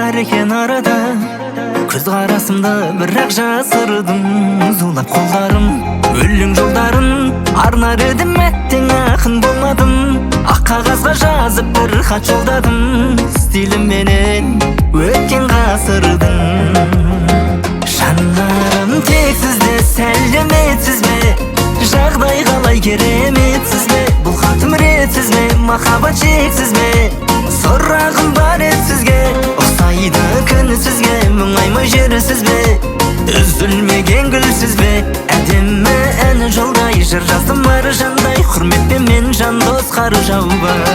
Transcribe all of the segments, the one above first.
бар екен арада. Көз қарасымды бірақ жасырдым. Зулап қолдарым өлең жолдарын арнар едім, әттең ақын болмадым. Ақ қағазға жазып бір хат жолдадым, стилімменен өткен ғасырдың. Жанарым тек сізде, сәлеметсіз бе? Жағдай қалай, кереметсіз бе? Бұл хатым ретсіз бе? Махаббат шексіз бе? Сұрағым бар еді сізге, ұқсайды күні сізге. Мұңаймай жүрсіз бе? Үзілмеген гүлсіз бе? Әдемі әні жолдай, жыр жаздым ары жандай. Құрметпен мен жан дос қары жаубай.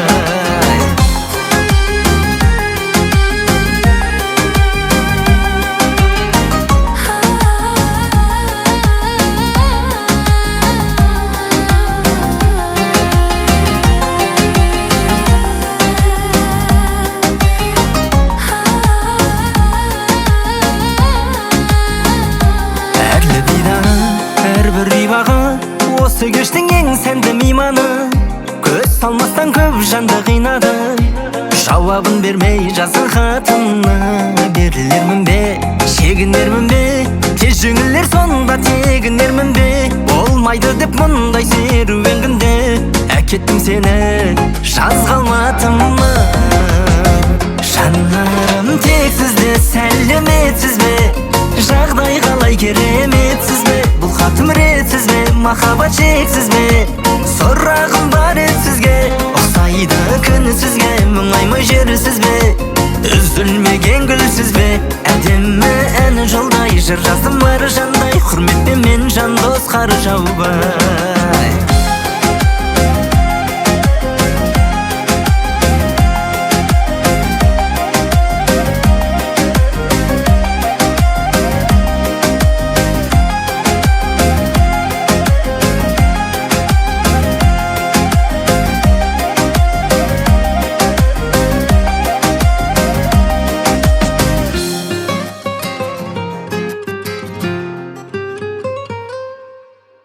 Әрбір рибаға осы кештің ең сәнді мейманы. Көз салмастан көп жанды қинады. Жауабын бермей жазған хатына берілермін бе, шегінермін бе? Тез жеңілер сонда тегінермін бе? Болмайды деп мұндай серуен күнде әкеттім сені, жазға алмадым мы? Жанарым тек сізде, сәлеметсіз бе? Жағдай қалай, кереметсіз бе? Бұл хатым ретсіз бе? Махаббат шексіз бе? Сұрағым бар еді сізге, ұқсайды күні сізге. Мұңаймай жүрсіз бе? Үзілмеген гүлсіз бе? Әдемі әні жолдай, жыр жаздым ары жандай. Құрметпен мен жан дос қары жаубай.